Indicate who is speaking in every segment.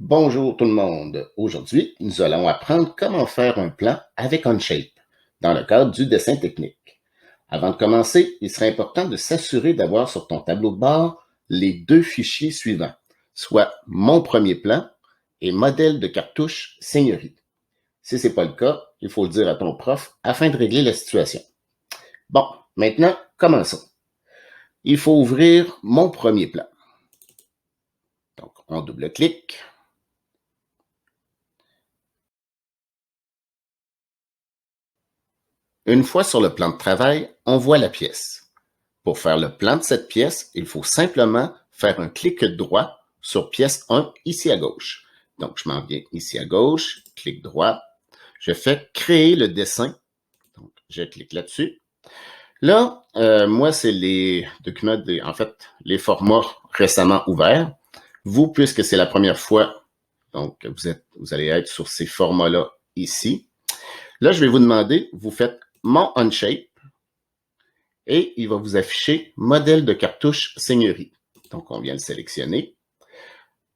Speaker 1: Bonjour tout le monde. Aujourd'hui, nous allons apprendre comment faire un plan avec Onshape dans le cadre du dessin technique. Avant de commencer, il serait important de s'assurer d'avoir sur ton tableau de bord les deux fichiers suivants, soit mon premier plan et modèle de cartouche Seigneurie. Si ce n'est pas le cas, il faut le dire à ton prof afin de régler la situation. Bon, maintenant, commençons. Il faut ouvrir mon premier plan. Donc, on double-clique. Une fois sur le plan de travail, on voit la pièce. Pour faire le plan de cette pièce, il faut simplement faire un clic droit sur pièce 1 ici à gauche. Donc, je m'en viens ici à gauche, clic droit. Je fais créer le dessin. Donc, je clique là-dessus. Là, moi, c'est les documents, les formats récemment ouverts. Vous, puisque c'est la première fois, donc vous allez être sur ces formats-là ici. Là, je vais vous demander, vous faites mon Onshape et il va vous afficher modèle de cartouche Seigneurie. Donc, on vient le sélectionner.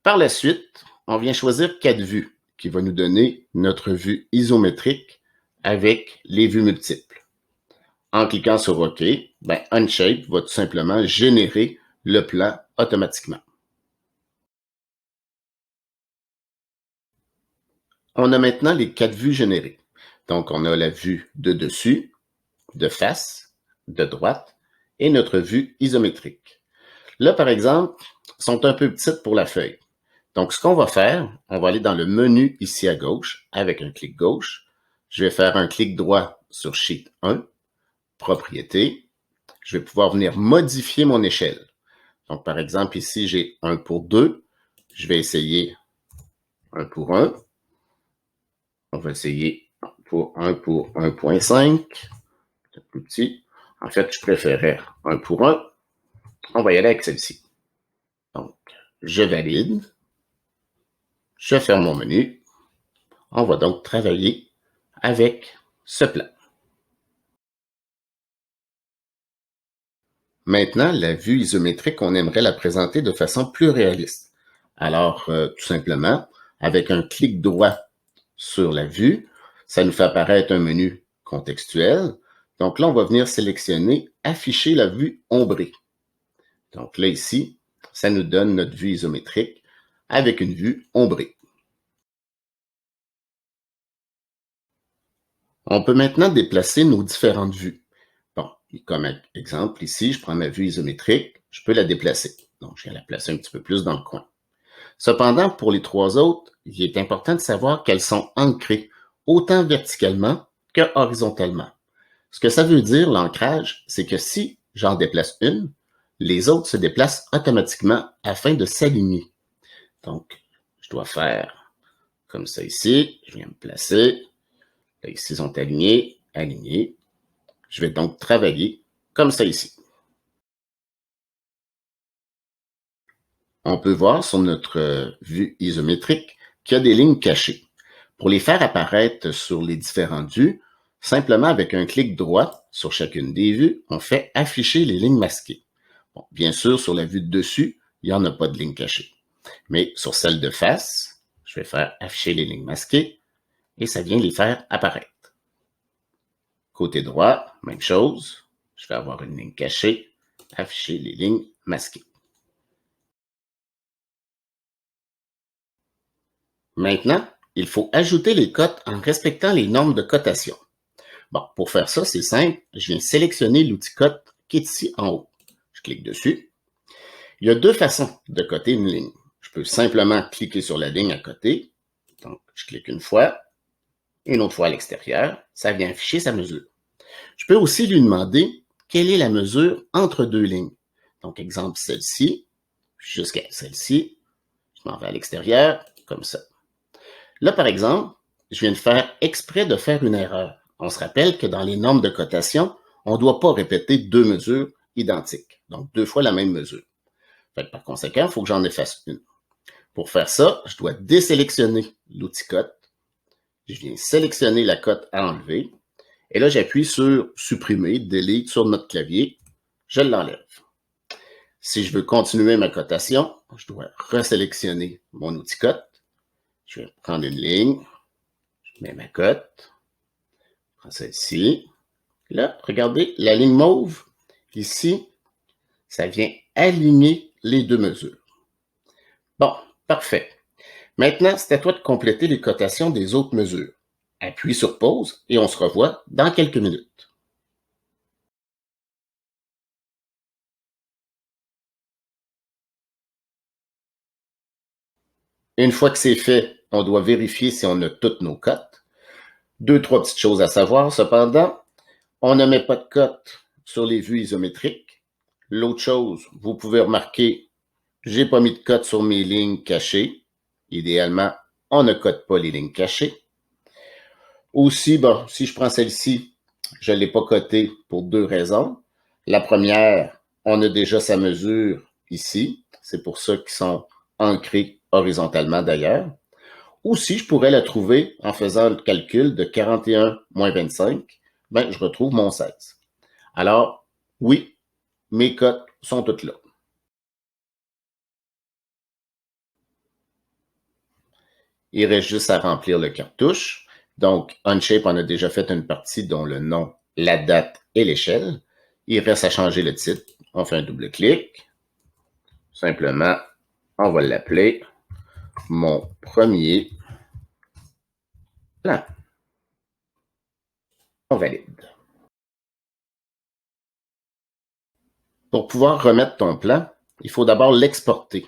Speaker 1: Par la suite, on vient choisir 4 vues qui va nous donner notre vue isométrique avec les vues multiples. En cliquant sur OK, Onshape va tout simplement générer le plan automatiquement. On a maintenant les 4 vues générées. Donc, on a la vue de dessus, de face, de droite et notre vue isométrique. Là, par exemple, sont un peu petites pour la feuille. Donc, ce qu'on va faire, on va aller dans le menu ici à gauche avec un clic gauche. Je vais faire un clic droit sur Sheet 1, Propriétés. Je vais pouvoir venir modifier mon échelle. Donc, par exemple, ici, j'ai 1 pour 2. Je vais essayer 1 pour 1. On va essayer pour 1 pour 1.5. C'est plus petit. En fait, je préférais 1 pour 1. On va y aller avec celle-ci. Donc, je valide. Je ferme mon menu. On va donc travailler avec ce plan. Maintenant, la vue isométrique, on aimerait la présenter de façon plus réaliste. Alors, tout simplement, avec un clic droit sur la vue, ça nous fait apparaître un menu contextuel. Donc là, on va venir sélectionner « Afficher la vue ombrée ». Donc là, ici, ça nous donne notre vue isométrique avec une vue ombrée. On peut maintenant déplacer nos différentes vues. Bon, comme exemple, ici, je prends ma vue isométrique, je peux la déplacer. Donc, je vais la placer un petit peu plus dans le coin. Cependant, pour les 3 autres, il est important de savoir qu'elles sont ancrées autant verticalement que horizontalement. Ce que ça veut dire, l'ancrage, c'est que si j'en déplace une, les autres se déplacent automatiquement afin de s'aligner. Donc, je dois faire comme ça ici. Je viens me placer. Là, ici, ils sont alignés, alignés. Je vais donc travailler comme ça ici. On peut voir sur notre vue isométrique qu'il y a des lignes cachées. Pour les faire apparaître sur les différentes vues, simplement avec un clic droit sur chacune des vues, on fait afficher les lignes masquées. Bon, bien sûr, sur la vue de dessus, il n'y en a pas de lignes cachées. Mais sur celle de face, je vais faire afficher les lignes masquées et ça vient les faire apparaître. Côté droit, même chose. Je vais avoir une ligne cachée, afficher les lignes masquées. Maintenant, il faut ajouter les cotes en respectant les normes de cotation. Bon, pour faire ça, c'est simple. Je viens sélectionner l'outil cote qui est ici en haut. Je clique dessus. Il y a 2 façons de coter une ligne. Je peux simplement cliquer sur la ligne à côté. Donc, je clique une fois, une autre fois à l'extérieur. Ça vient afficher sa mesure. Je peux aussi lui demander quelle est la mesure entre 2 lignes. Donc, exemple, celle-ci jusqu'à celle-ci. Je m'en vais à l'extérieur, comme ça. Là, par exemple, je viens de faire exprès de faire une erreur. On se rappelle que dans les normes de cotation, on ne doit pas répéter 2 mesures identiques, donc 2 fois la même mesure. Par conséquent, il faut que j'en efface une. Pour faire ça, je dois désélectionner l'outil cote. Je viens sélectionner la cote à enlever. Et là, j'appuie sur supprimer, delete sur notre clavier. Je l'enlève. Si je veux continuer ma cotation, je dois resélectionner mon outil cote. Je vais prendre une ligne, je mets ma cote, je prends celle-ci. Là, regardez, la ligne mauve, ici, ça vient aligner les deux mesures. Bon, parfait. Maintenant, c'est à toi de compléter les cotations des autres mesures. Appuie sur pause et on se revoit dans quelques minutes. Une fois que c'est fait, on doit vérifier si on a toutes nos cotes. Deux, trois petites choses à savoir, cependant. On ne met pas de cote sur les vues isométriques. L'autre chose, vous pouvez remarquer, j'ai pas mis de cote sur mes lignes cachées. Idéalement, on ne cote pas les lignes cachées. Aussi, bon, si je prends celle-ci, je ne l'ai pas cotée pour deux raisons. La première, on a déjà sa mesure ici. C'est pour ça qu'ils sont ancrés horizontalement d'ailleurs. Ou si je pourrais la trouver en faisant le calcul de 41 moins 25, ben, je retrouve mon 16. Alors, oui, mes cotes sont toutes là. Il reste juste à remplir le cartouche. Donc, Onshape en a déjà fait une partie dont le nom, la date et l'échelle. Il reste à changer le titre. On fait un double clic. Simplement, on va l'appeler mon premier plan. On valide. Pour pouvoir remettre ton plan, il faut d'abord l'exporter.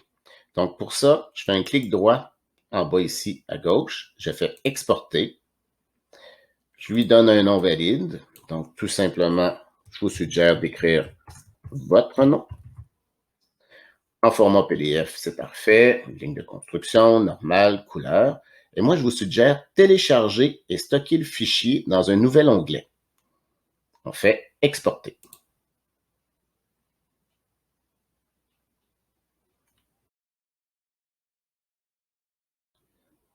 Speaker 1: Donc, pour ça, je fais un clic droit en bas ici à gauche. Je fais exporter. Je lui donne un nom valide. Donc, tout simplement, je vous suggère d'écrire votre nom. En format PDF, c'est parfait. Ligne de construction, normale, couleur. Et moi, je vous suggère télécharger et stocker le fichier dans un nouvel onglet. On fait exporter.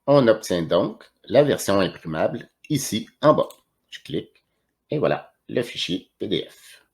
Speaker 1: On obtient donc la version imprimable ici en bas. Je clique et voilà le fichier PDF.